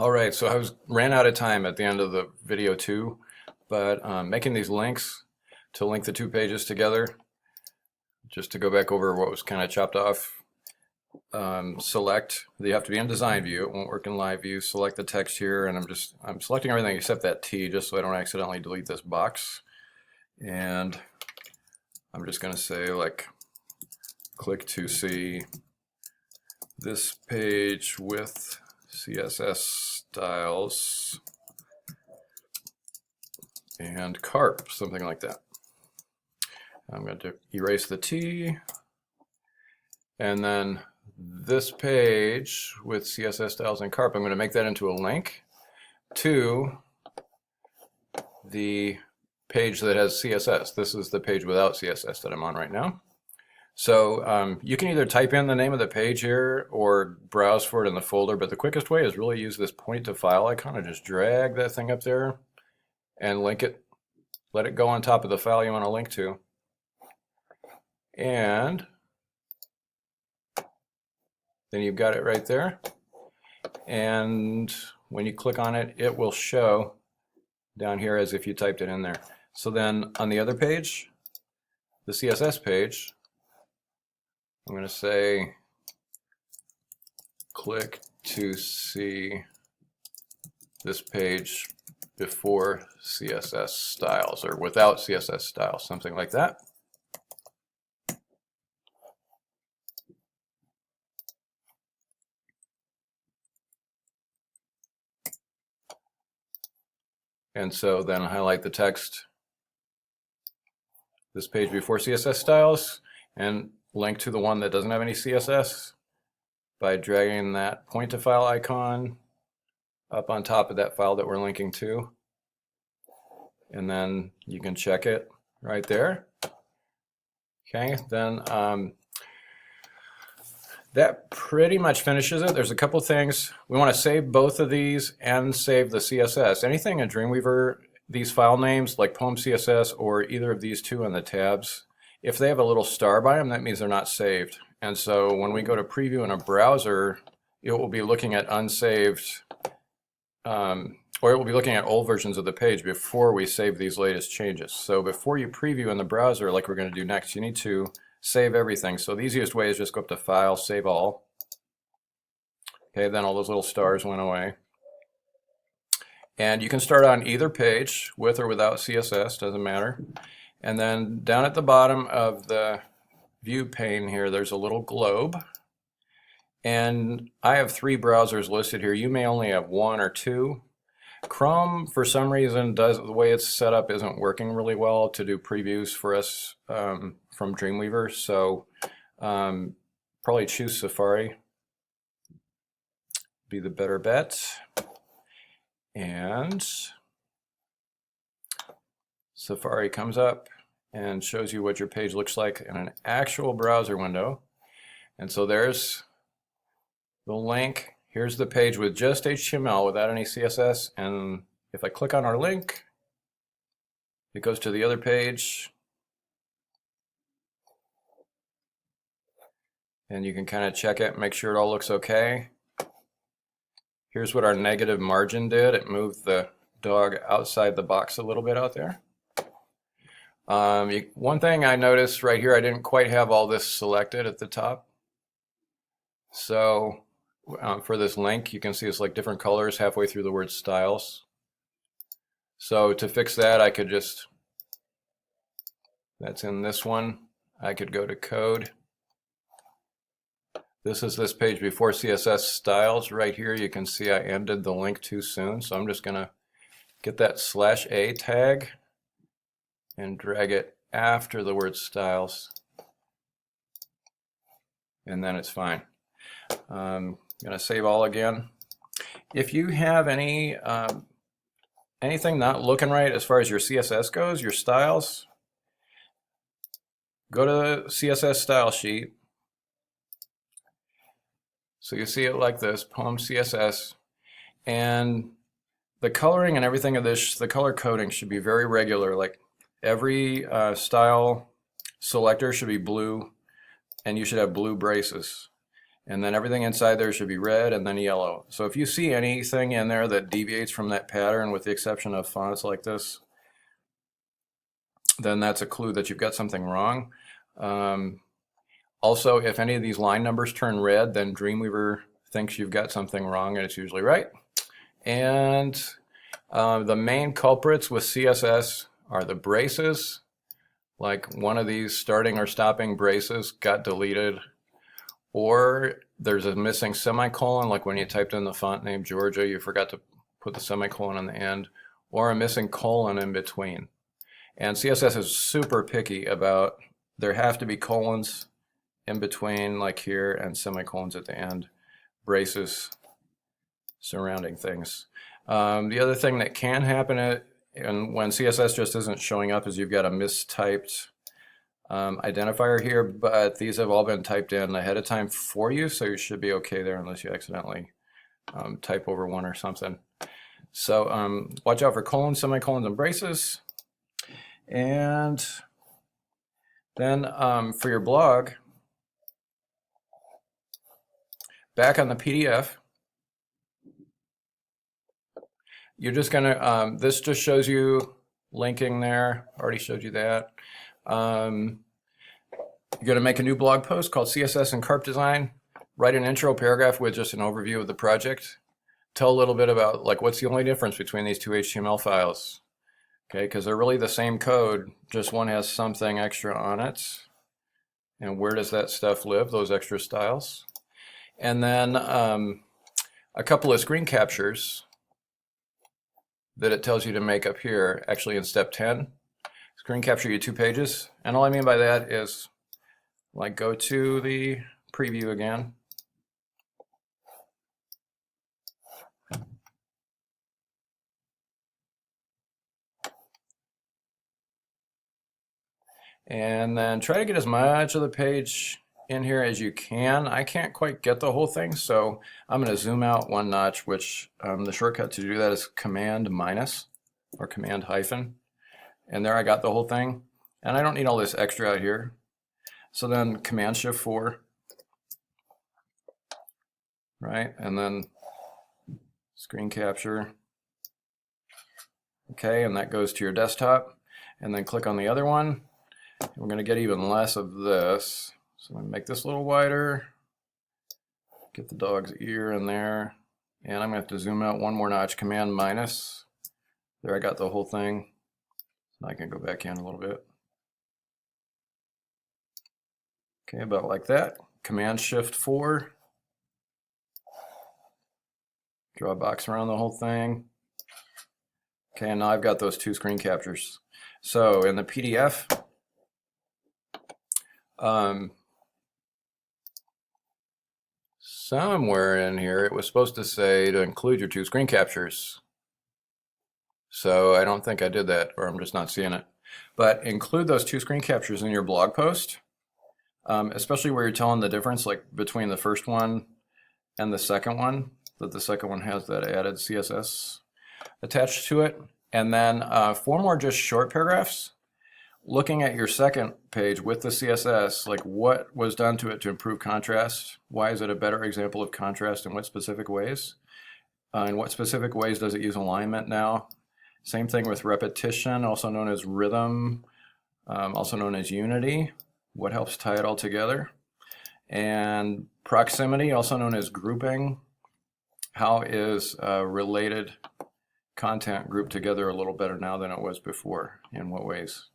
All right, so ran out of time at the end of the video too, but making these links to link the two pages together, just to go back over what was kind of chopped off. Select, you have to be in design view, it won't work in live view. Select the text here, and I'm selecting everything except that T, just so I don't accidentally delete this box. And I'm just going to say, like, click to see this page with CSS styles and carp, something like that. I'm going to erase the T, and then this page with CSS styles and carp, I'm going to make that into a link to the page that has CSS. This is the page without CSS that I'm on right now. So you can either type in the name of the page here or browse for it in the folder, but the quickest way is really use this point to file icon and just drag that thing up there and link it, let it go on top of the file you want to link to. And then you've got it right there. And when you click on it, it will show down here as if you typed it in there. So then on the other page, the CSS page, I'm going to say click to see this page before CSS styles or without CSS styles, something like that. And so then highlight the text, this page before CSS styles, and link to the one that doesn't have any CSS by dragging that point to file icon up on top of that file that we're linking to. And then you can check it right there. Okay, then that pretty much finishes it. There's a couple things. We want to save both of these and save the CSS. Anything in Dreamweaver, these file names like Poem CSS or either of these two on the tabs, if they have a little star by them, that means they're not saved. And so when we go to preview in a browser, it will be looking at unsaved, or it will be looking at old versions of the page before we save these latest changes. So before you preview in the browser, like we're going to do next, you need to save everything. So the easiest way is just go up to File, Save All. Okay, then all those little stars went away. And you can start on either page, with or without CSS, doesn't matter. And then down at the bottom of the view pane here, there's a little globe. And I have 3 browsers listed here. You may only have 1 or 2. Chrome, for some reason, the way it's set up isn't working really well to do previews for us from Dreamweaver. So probably choose Safari, be the better bet. And Safari comes up and shows you what your page looks like in an actual browser window. And so there's the link. Here's the page with just HTML without any CSS. And if I click on our link, it goes to the other page. And you can kind of check it, make sure it all looks okay. Here's what our negative margin did. It moved the dog outside the box a little bit out there. One thing I noticed right here, I didn't quite have all this selected at the top. So for this link, you can see it's like different colors halfway through the word styles. So to fix that, I could just, that's in this one, I could go to code. This is this page before CSS styles. Right here, you can see I ended the link too soon. So I'm just going to get that /A tag and drag it after the word styles. And then it's fine. I'm going to save all again. If you have any anything not looking right as far as your CSS goes, your styles, go to CSS style sheet. So you see it like this, Poem CSS, and the coloring and everything of this, the color coding should be very regular. Like every style selector should be blue, and you should have blue braces. And then everything inside there should be red and then yellow. So if you see anything in there that deviates from that pattern, with the exception of fonts like this, then that's a clue that you've got something wrong. Also, if any of these line numbers turn red, then Dreamweaver thinks you've got something wrong, and it's usually right. And the main culprits with CSS are the braces. Like one of these starting or stopping braces got deleted, or there's a missing semicolon, like when you typed in the font name Georgia, you forgot to put the semicolon on the end, or a missing colon in between. And CSS is super picky about, there have to be colons in between, like here, and semicolons at the end, braces surrounding things. The other thing that can happen and when CSS just isn't showing up is you've got a mistyped identifier here, but these have all been typed in ahead of time for you, so you should be okay there unless you accidentally type over one or something. So watch out for colons, semicolons, and braces. And then for your blog, back on the PDF, you're just gonna, this just shows you linking there, already showed you that. You're gonna make a new blog post called CSS and Carp Design, write an intro paragraph with just an overview of the project, tell a little bit about like what's the only difference between these two HTML files, okay, because they're really the same code, just one has something extra on it, and where does that stuff live, those extra styles. And then a couple of screen captures that it tells you to make up here, actually in step 10. Screen capture your 2 pages. And all I mean by that is, like, go to the preview again. And then try to get as much of the page in here as you can. I can't quite get the whole thing, so I'm going to zoom out one notch, which the shortcut to do that is Command minus or Command hyphen. And there I got the whole thing. And I don't need all this extra out here. So then Command Shift 4, right? And then screen capture. Okay, and that goes to your desktop. And then click on the other one. We're going to get even less of this. So I'm going to make this a little wider. Get the dog's ear in there. And I'm going to have to zoom out one more notch, Command minus. There I got the whole thing. I can go back in a little bit. Okay, about like that. Command Shift 4. Draw a box around the whole thing. Okay, and now I've got those 2 screen captures. So in the PDF, somewhere in here it was supposed to say to include your 2 screen captures. So I don't think I did that, or I'm just not seeing it. But include those 2 screen captures in your blog post, especially where you're telling the difference, like between the first one and the second one, that the second one has that added CSS attached to it. And then 4 more just short paragraphs, looking at your second page with the CSS, like what was done to it to improve contrast? Why is it a better example of contrast, in what specific ways? In what specific ways does it use alignment now? Same thing with repetition, also known as rhythm, also known as unity. What helps tie it all together? And proximity, also known as grouping. How is related content grouped together a little better now than it was before? In what ways?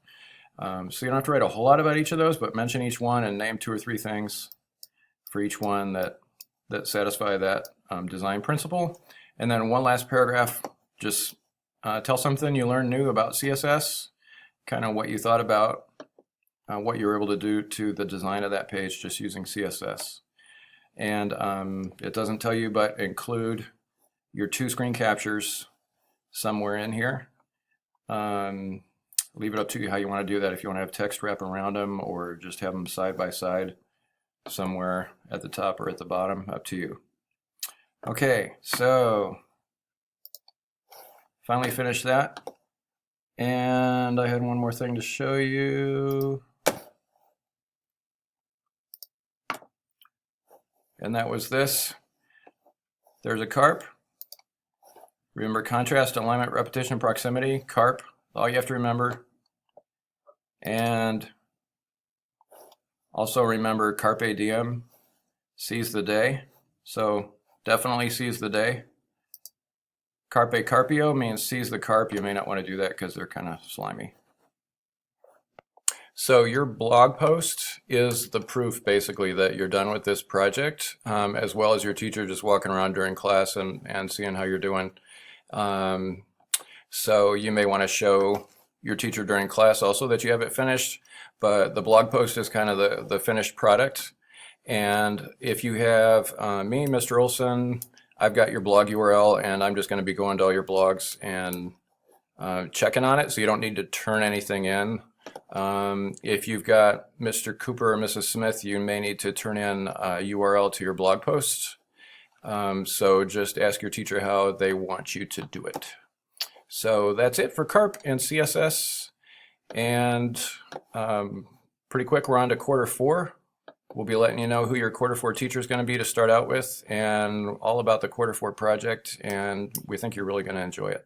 So you don't have to write a whole lot about each of those, but mention each one and name 2 or 3 things for each one that satisfy that design principle. And then one last paragraph, just tell something you learned new about CSS, kind of what you thought about what you were able to do to the design of that page just using CSS. And it doesn't tell you, but include your 2 screen captures somewhere in here. Leave it up to you how you want to do that, if you want to have text wrap around them or just have them side by side somewhere at the top or at the bottom, up to you. Okay, so finally finished that. And I had one more thing to show you. and that was this. There's a carp. Remember contrast, alignment, repetition, proximity, carp, all you have to remember. And also remember carpe diem, seize the day. So definitely seize the day. Carpe carpio means seize the carp. You may not want to do that because they're kind of slimy. So your blog post is the proof basically that you're done with this project, as well as your teacher just walking around during class and seeing how you're doing. So you may want to show your teacher during class also that you have it finished, but the blog post is kind of the finished product. And if you have me, Mr. Olson, I've got your blog URL, and I'm just going to be going to all your blogs and checking on it, so you don't need to turn anything in. If you've got Mr. Cooper or Mrs. Smith, you may need to turn in a URL to your blog post. So just ask your teacher how they want you to do it. So that's it for CARP and CSS. And pretty quick, we're on to quarter 4. We'll be letting you know who your quarter 4 teacher is going to be to start out with, and all about the quarter 4 project, and we think you're really going to enjoy it.